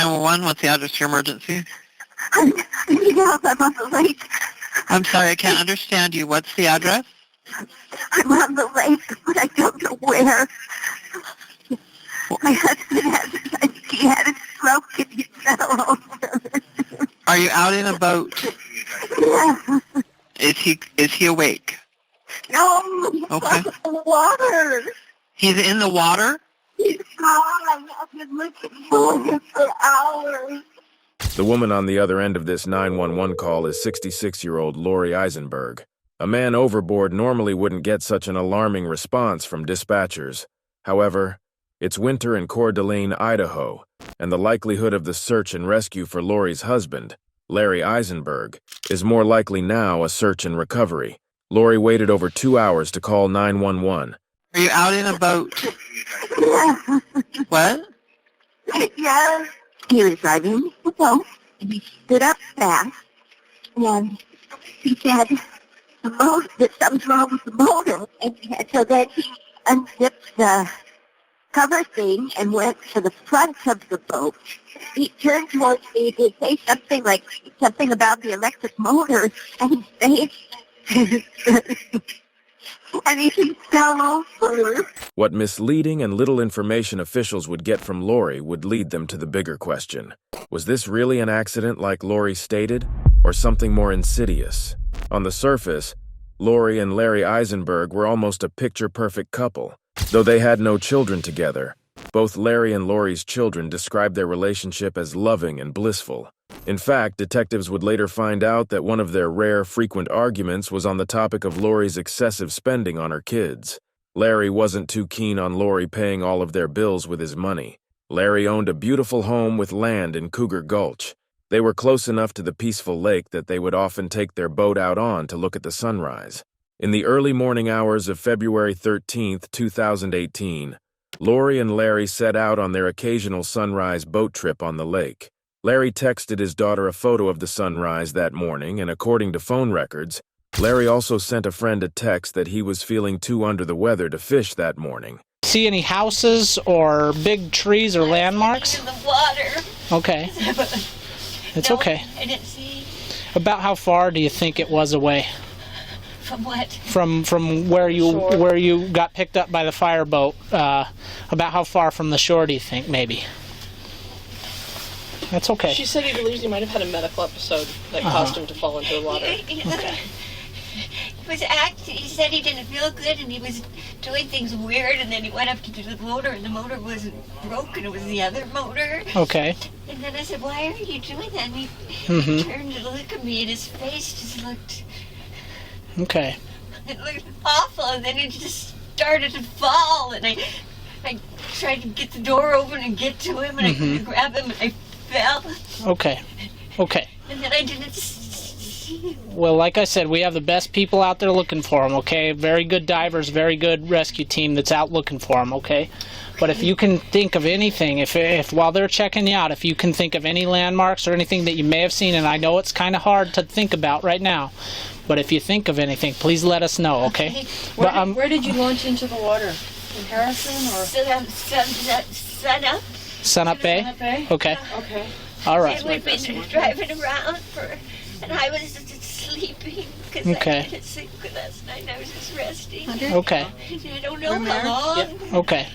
911, what's the address to your emergency? I need help. I'm on the lake. I'm sorry, I can't understand you. What's the address? I'm on the lake, but I don't know where. My husband he had a stroke and he fell over. Are you out in a boat? Yeah. Is he awake? No, he's Okay. in the water. He's in the water? He's gone. I've been looking for him for hours. The woman on the other end of this 911 call is 66-year-old Lori Isenberg. A man overboard normally wouldn't get such an alarming response from dispatchers. However, it's winter in Coeur d'Alene, Idaho, and the likelihood of the search and rescue for Lori's husband, Larry Isenberg, is more likely now a search and recovery. Lori waited over 2 hours to call 911. Are you out in a boat? Yeah. What? Yeah. He was driving the boat, and he stood up fast, and he said that something's wrong with the motor. And so then he unzipped the cover thing and went to the front of the boat. He turned towards me to say something about the electric motor, and he and he just fell over. What misleading and little information officials would get from Lori would lead them to the bigger question. Was this really an accident like Lori stated, or something more insidious? On the surface, Lori and Larry Isenberg were almost a picture-perfect couple. Though they had no children together, both Larry and Lori's children described their relationship as loving and blissful. In fact, detectives would later find out that one of their rare, frequent arguments was on the topic of Lori's excessive spending on her kids. Larry wasn't too keen on Lori paying all of their bills with his money. Larry owned a beautiful home with land in Cougar Gulch. They were close enough to the peaceful lake that they would often take their boat out on to look at the sunrise. In the early morning hours of February 13, 2018, Lori and Larry set out on their occasional sunrise boat trip on the lake. Larry texted his daughter a photo of the sunrise that morning, and according to phone records, Larry also sent a friend a text that he was feeling too under the weather to fish that morning. See any houses or big trees or landmarks? In the water. Okay. It's No, okay. I didn't see. About how far do you think it was away? From what? From where you got picked up by the fireboat? About how far from the shore do you think, maybe? That's okay. She said he believes he might have had a medical episode that caused him to fall into the water. Okay. He said he didn't feel good and he was doing things weird, and then he went up to the motor and the motor wasn't broken, it was the other motor. Okay. And then I said, "Why are you doing that?" And he turned to look at me and his face just looked... Okay. It looked awful, and then it just started to fall, and I tried to get the door open and get to him, and I couldn't grab him, and I fell. Okay. Okay. And then I didn't see him. Well, like I said, we have the best people out there looking for him, okay? Very good divers, very good rescue team that's out looking for him, okay? But if you can think of anything, if while they're checking you out, if you can think of any landmarks or anything that you may have seen, and I know it's kind of hard to think about right now, but if you think of anything, please let us know, okay? Where did you launch into the water? In Harrison or? Sunup Bay? Sunup Bay? Okay. Okay. All right. And we've been driving around and I was just sleeping because I didn't sleep last night and I was just resting. Okay. I don't know how long. Yep. Okay.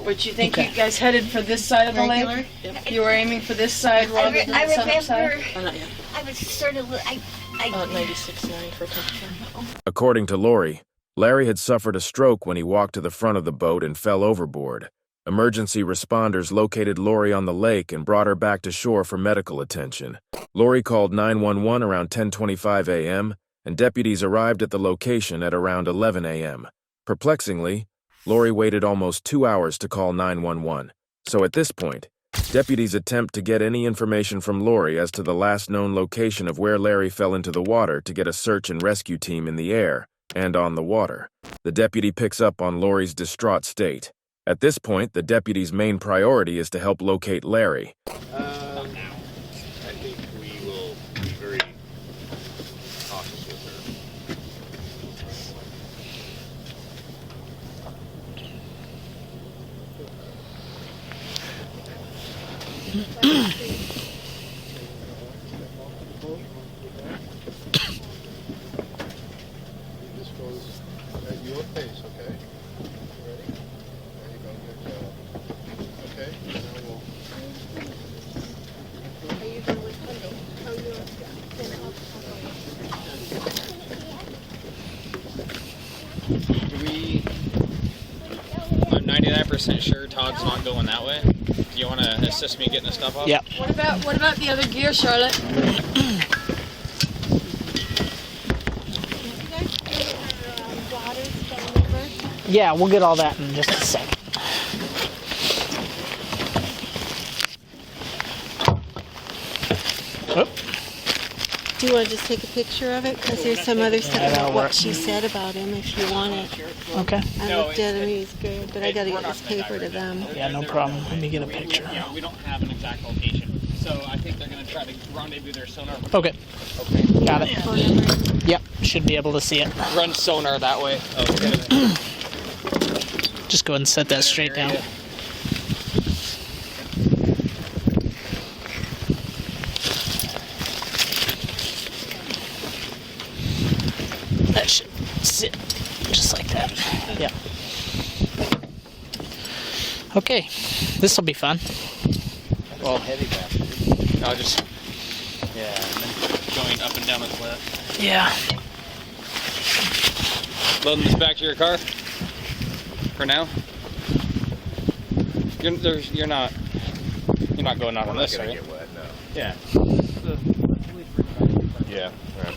But you think you guys headed for this side of the lake? Yep. You were aiming for this side rather than the Sunup side? I was sort of... 96.9 for temperature. According to Lori, Larry had suffered a stroke when he walked to the front of the boat and fell overboard. Emergency responders located Lori on the lake and brought her back to shore for medical attention. Lori called 911 around 10:25 a.m., and deputies arrived at the location at around 11 a.m. Perplexingly, Lori waited almost 2 hours to call 911. So at this point, deputies attempt to get any information from Lori as to the last known location of where Larry fell into the water to get a search and rescue team in the air and on the water. The deputy picks up on Lori's distraught state. At this point, the deputy's main priority is to help locate Larry. I think we will be very cautious with her. This goes at your pace, okay? Ready? There you go, good job. Okay, now we'll... I'm 99% sure Todd's not going that way. Do you want to assist me getting the stuff off? Yep. What about the other gear, Charlotte? Yeah, we'll get all that in just a second. Oh. Do you want to just take a picture of it? Because there's some other stuff about what she said about him if you want it. Okay. I looked at him, he's good, but I got to get this paper to them. Yeah, no problem. Let me get a picture. Yeah, we don't have an exact location. So I think they're going to try to rendezvous their sonar. Okay. Okay. Got it. Yep. Should be able to see it. Run sonar that way. Just go ahead and set that straight down. That should sit just like that. Yeah. Okay. This will be fun. Well, heavy bastard. I'll just... Yeah, and then going up and down the cliff. Yeah. Loading this back to your car? For now? You're not going out on this, right? Get wet, no. Yeah. Yeah, right.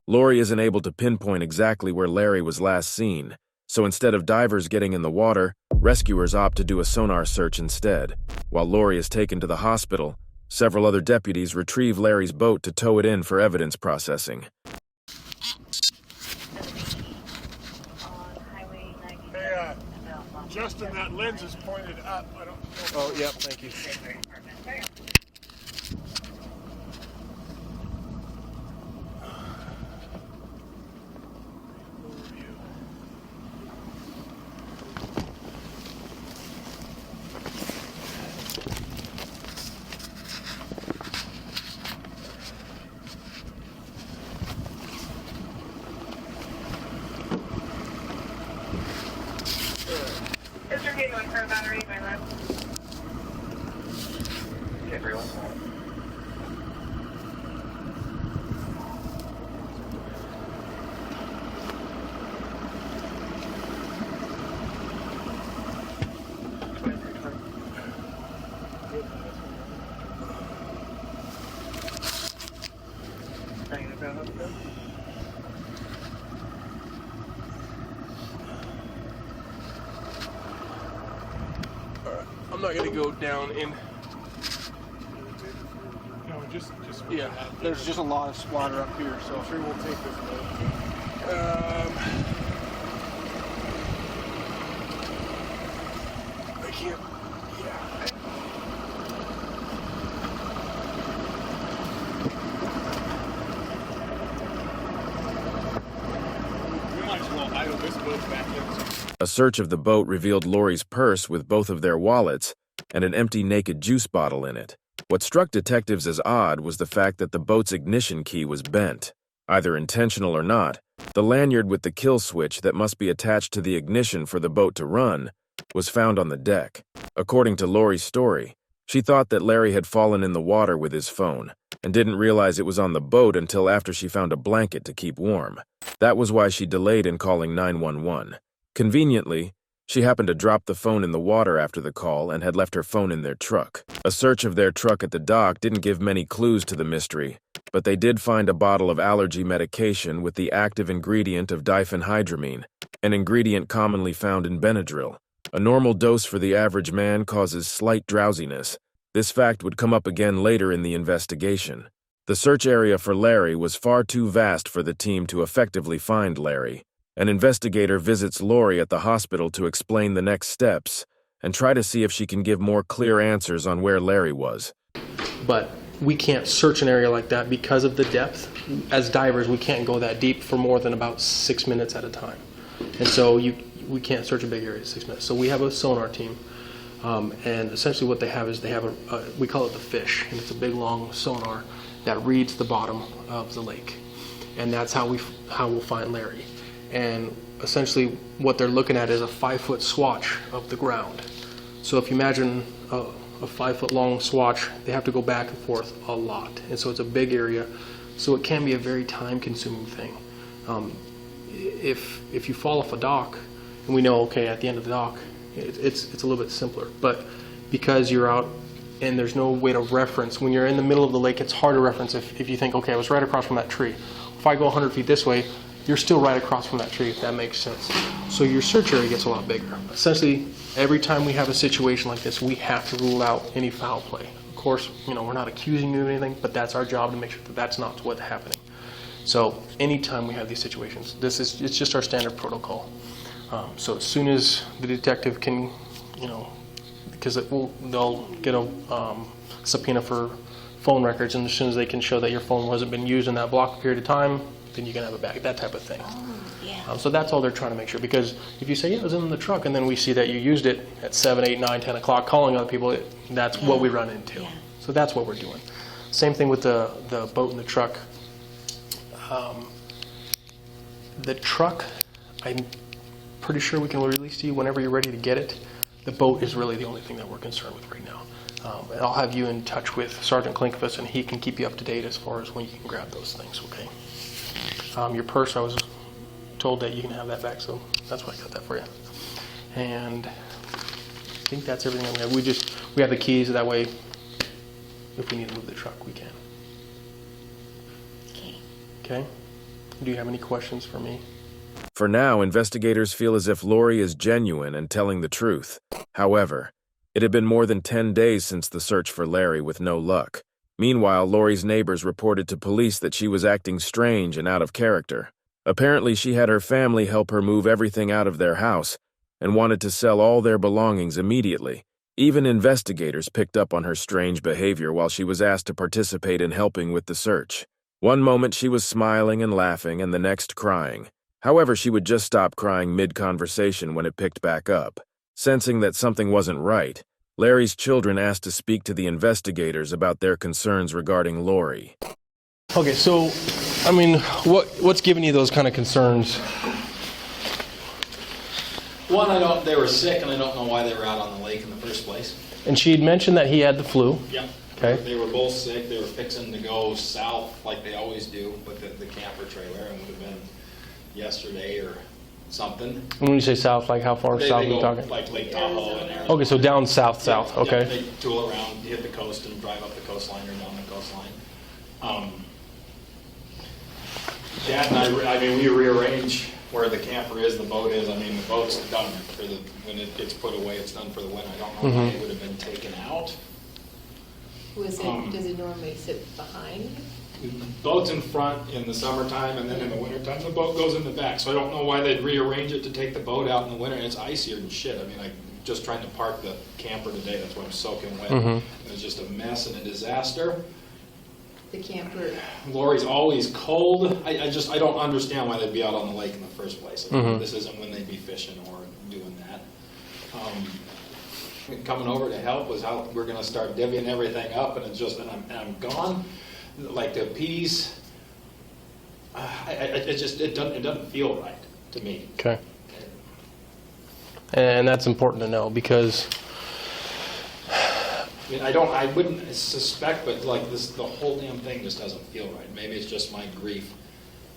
Lori isn't able to pinpoint exactly where Larry was last seen, so instead of divers getting in the water, rescuers opt to do a sonar search instead. While Lori is taken to the hospital, several other deputies retrieve Larry's boat to tow it in for evidence processing. Hey, Justin, that lens is pointed up. I don't know. Oh, yep, thank you. I'm not gonna go down in. No, just yeah. There's just a lot of water up here, so sure we'll take this one. I can't. Yeah. We might as well idle this boat back in. A search of the boat revealed Lori's purse with both of their wallets and an empty naked juice bottle in it. What struck detectives as odd was the fact that the boat's ignition key was bent. Either intentional or not, the lanyard with the kill switch that must be attached to the ignition for the boat to run was found on the deck. According to Lori's story, she thought that Larry had fallen in the water with his phone and didn't realize it was on the boat until after she found a blanket to keep warm. That was why she delayed in calling 911. Conveniently, she happened to drop the phone in the water after the call and had left her phone in their truck. A search of their truck at the dock didn't give many clues to the mystery, but they did find a bottle of allergy medication with the active ingredient of diphenhydramine, an ingredient commonly found in Benadryl. A normal dose for the average man causes slight drowsiness. This fact would come up again later in the investigation. The search area for Larry was far too vast for the team to effectively find Larry. An investigator visits Lori at the hospital to explain the next steps and try to see if she can give more clear answers on where Larry was. But we can't search an area like that because of the depth. As divers, we can't go that deep for more than about 6 minutes at a time. And so we can't search a big area in 6 minutes. So we have a sonar team. And essentially what they have is they have we call it the fish, and it's a big long sonar that reads the bottom of the lake. And that's how we'll find Larry. And essentially what they're looking at is a 5-foot swatch of the ground. So if you imagine a 5-foot long swatch, they have to go back and forth a lot. And so it's a big area. So it can be a very time consuming thing. If you fall off a dock, and we know, okay, at the end of the dock, it's a little bit simpler. But because you're out and there's no way to reference, when you're in the middle of the lake, it's hard to reference if you think, okay, I was right across from that tree. If I go 100 feet this way, you're still right across from that tree, if that makes sense. So your search area gets a lot bigger. Essentially, every time we have a situation like this, we have to rule out any foul play. Of course, we're not accusing you of anything, but that's our job to make sure that that's not what's happening. So anytime we have these situations, it's just our standard protocol. So as soon as the detective can, because they'll get a subpoena for phone records, and as soon as they can show that your phone wasn't been used in that block period of time, then you can have it back, that type of thing. Oh, yeah. So that's all they're trying to make sure, because if you say, yeah, it was in the truck, and then we see that you used it at 7, 8, 9, 10 o'clock calling other people, that's what we run into. Yeah. So that's what we're doing. Same thing with the boat and the truck. The truck, I'm pretty sure we can release to you whenever you're ready to get it. The boat is really the only thing that we're concerned with right now. And I'll have you in touch with Sergeant Klinkvist, and he can keep you up to date as far as when you can grab those things, okay? Your purse, I was told that you can have that back, so that's why I got that for you. And I think that's everything that we have. We have the keys, that way if we need to move the truck, we can. Okay. Okay? Do you have any questions for me? For now, investigators feel as if Lori is genuine and telling the truth. However, it had been more than 10 days since the search for Larry with no luck. Meanwhile, Lori's neighbors reported to police that she was acting strange and out of character. Apparently, she had her family help her move everything out of their house and wanted to sell all their belongings immediately. Even investigators picked up on her strange behavior while she was asked to participate in helping with the search. One moment she was smiling and laughing, and the next crying. However, she would just stop crying mid-conversation when it picked back up. Sensing that something wasn't right, Larry's children asked to speak to the investigators about their concerns regarding Lori. Okay, so, what's giving you those kind of concerns? One, they were sick, and I don't know why they were out on the lake in the first place. And she had mentioned that he had the flu. Yep. Okay. They were both sick. They were fixing to go south like they always do with the camper trailer, and would have been yesterday or something. And when you say south, like how far south are you talking? Like Lake Tahoe and Arizona. Okay, so down south, Yeah, okay. Yeah, they tool around, hit the coast, and drive up the coastline or down the coastline. Dad and I we rearrange where the camper is, the boat is. The boat's done for when it gets put away. It's done for the winter. I don't know why it would have been taken out. Does it normally sit behind? The boat's in front in the summertime, and then in the wintertime the boat goes in the back. So I don't know why they'd rearrange it to take the boat out in the winter. It's icier than shit. I'm just trying to park the camper today. That's why I'm soaking wet. It was just a mess and a disaster. The camper. Lori's always cold. I don't understand why they'd be out on the lake in the first place. This isn't when they'd be fishing or doing that. Coming over to help was how we're going to start divvying everything up, and I'm gone. Like the peas, it doesn't feel right to me. Okay. And that's important to know, because I wouldn't suspect, but the whole damn thing just doesn't feel right. Maybe it's just my grief,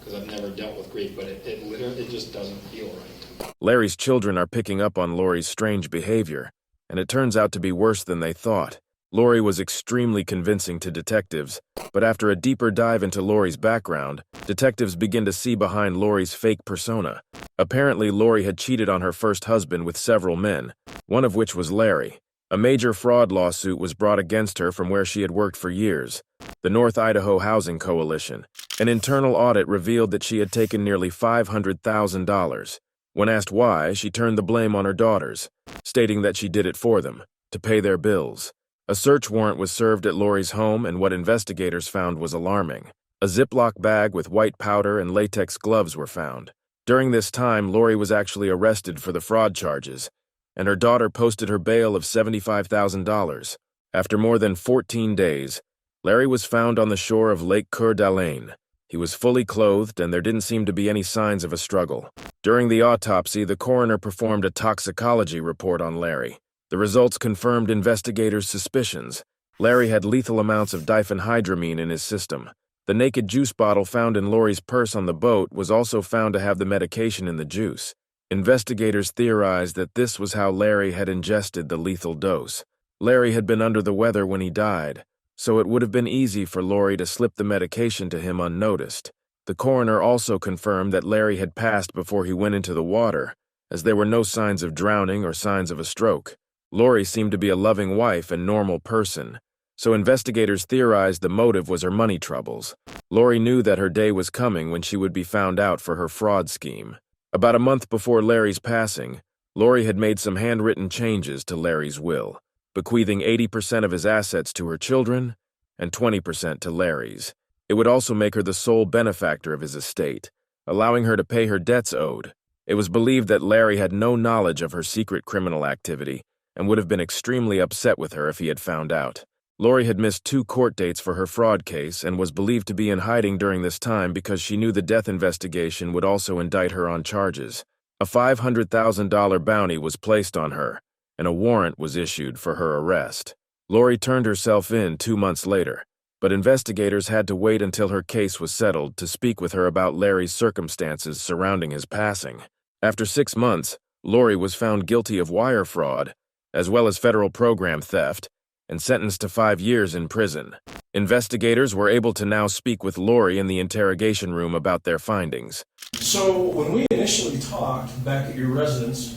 because I've never dealt with grief, but it literally just doesn't feel right. Larry's children are picking up on Lori's strange behavior, and it turns out to be worse than they thought. Lori was extremely convincing to detectives, but after a deeper dive into Lori's background, detectives begin to see behind Lori's fake persona. Apparently, Lori had cheated on her first husband with several men, one of which was Larry. A major fraud lawsuit was brought against her from where she had worked for years, the North Idaho Housing Coalition. An internal audit revealed that she had taken nearly $500,000. When asked why, she turned the blame on her daughters, stating that she did it for them, to pay their bills. A search warrant was served at Lori's home, and what investigators found was alarming. A Ziploc bag with white powder and latex gloves were found. During this time, Lori was actually arrested for the fraud charges, and her daughter posted her bail of $75,000. After more than 14 days, Larry was found on the shore of Lake Coeur d'Alene. He was fully clothed, and there didn't seem to be any signs of a struggle. During the autopsy, the coroner performed a toxicology report on Larry. The results confirmed investigators' suspicions. Larry had lethal amounts of diphenhydramine in his system. The naked juice bottle found in Lori's purse on the boat was also found to have the medication in the juice. Investigators theorized that this was how Larry had ingested the lethal dose. Larry had been under the weather when he died, so it would have been easy for Lori to slip the medication to him unnoticed. The coroner also confirmed that Larry had passed before he went into the water, as there were no signs of drowning or signs of a stroke. Lori seemed to be a loving wife and normal person, so investigators theorized the motive was her money troubles. Lori knew that her day was coming when she would be found out for her fraud scheme. About a month before Larry's passing, Lori had made some handwritten changes to Larry's will, bequeathing 80% of his assets to her children and 20% to Larry's. It would also make her the sole benefactor of his estate, allowing her to pay her debts owed. It was believed that Larry had no knowledge of her secret criminal activity and would have been extremely upset with her if he had found out. Lori had missed 2 court dates for her fraud case and was believed to be in hiding during this time because she knew the death investigation would also indict her on charges. A $500,000 bounty was placed on her, and a warrant was issued for her arrest. Lori turned herself in 2 months later, but investigators had to wait until her case was settled to speak with her about Larry's circumstances surrounding his passing. After 6 months, Lori was found guilty of wire fraud, as well as federal program theft, and sentenced to 5 years in prison. Investigators were able to now speak with Lori in the interrogation room about their findings. So when we initially talked back at your residence,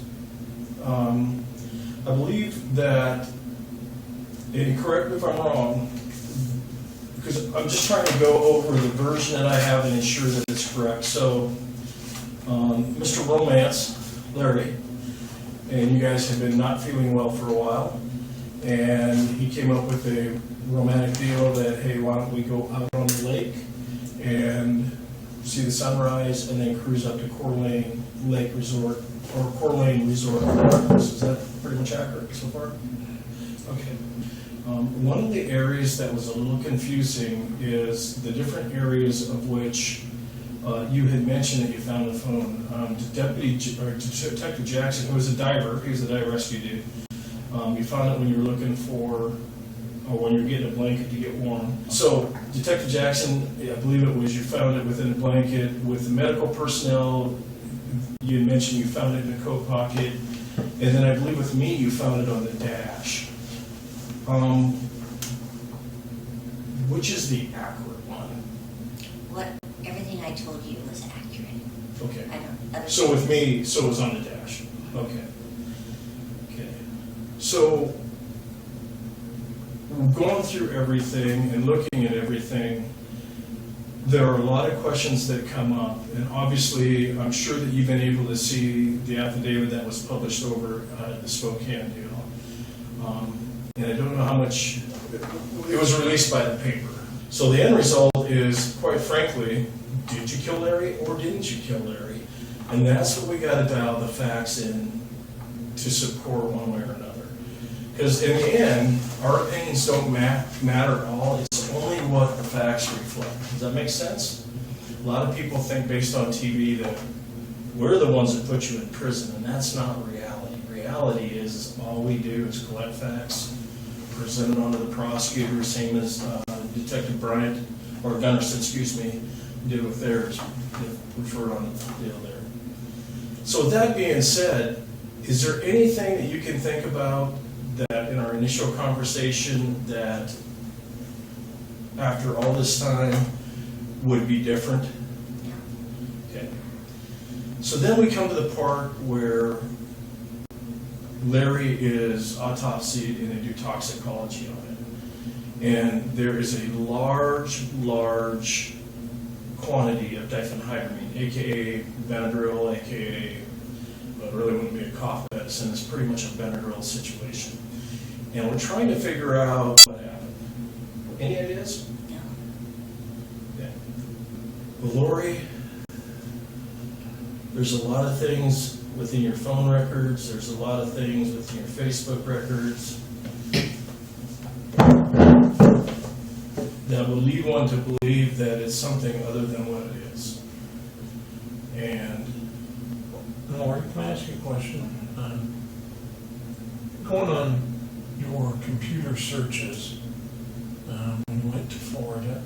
I believe that, and correct me if I'm wrong, because I'm just trying to go over the version that I have and ensure that it's correct. So Mr. Romance, Larry, and you guys have been not feeling well for a while, and he came up with a romantic deal that, hey, why don't we go out on the lake and see the sunrise and then cruise up to Coeur d'Alene Lake Resort, or Coeur d'Alene Resort. Is that pretty much accurate so far? Okay. One of the areas that was a little confusing is the different areas of which you had mentioned that you found the phone. Detective Jackson, who was a diver, he was a dive rescue dude. You found it when you were looking for, or when you were getting a blanket to get warm. So Detective Jackson, I believe it was, you found it within a blanket with the medical personnel. You had mentioned you found it in a coat pocket. And then I believe with me, you found it on the dash. Which is the accurate one? Everything I told you was accurate. Okay. So with me, so it was on the dash. Okay. So, going through everything and looking at everything, there are a lot of questions that come up. And obviously, I'm sure that you've been able to see the affidavit that was published over the Spokane deal. And I don't know how much, it was released by the paper. So the end result is, quite frankly, did you kill Larry or didn't you kill Larry? And that's what we got to dial the facts in to support one way or another. Because in the end, our opinions don't matter at all. It's only what the facts reflect. Does that make sense? A lot of people think based on TV that we're the ones that put you in prison, and that's not reality. Reality is all we do is collect facts, present it onto the prosecutor, same as Detective Bryant, or Gunnarsson, excuse me, did with theirs, referred on the deal there. So with that being said, is there anything that you can think about that in our initial conversation that after all this time would be different? Okay. So then we come to the part where Larry is autopsied and they do toxicology on it. And there is a large quantity of diphenhydramine, aka Benadryl, aka, well, it really wouldn't be a cough medicine, it's pretty much a Benadryl situation. And we're trying to figure out what happened. Any ideas? No. Yeah. Well, Lori, there's a lot of things within your phone records, there's a lot of things within your Facebook records that will lead one to believe that it's something other than what it is. And Lori, can I ask you a question? Going on your computer searches, when you went to Florida,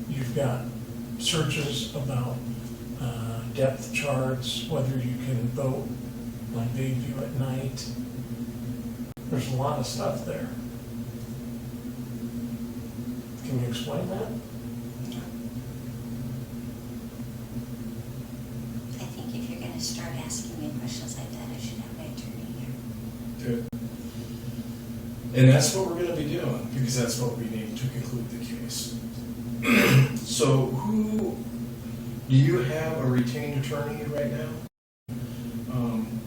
you've got searches about depth charts, whether you can boat like Bayview at night. There's a lot of stuff there. Can you explain that? I think if you're going to start asking me questions like that, I should have my attorney here. good. And that's what we're going to be doing, because that's what we need to conclude the case. So do you have a retained attorney right now?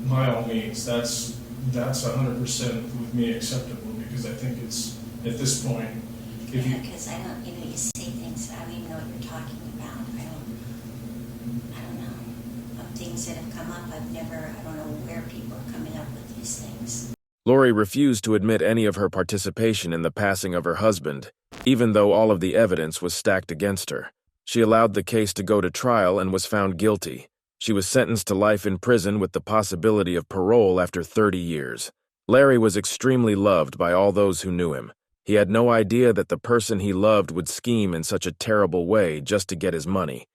By all means, that's 100% with me acceptable, because I think it's, at this point, if you... Because I don't, you say things, I don't even know what you're talking about. I don't know. Of things that have come up, I don't know where people are coming up with these things. Lori refused to admit any of her participation in the passing of her husband, even though all of the evidence was stacked against her. She allowed the case to go to trial and was found guilty. She was sentenced to life in prison with the possibility of parole after 30 years. Larry was extremely loved by all those who knew him. He had no idea that the person he loved would scheme in such a terrible way just to get his money.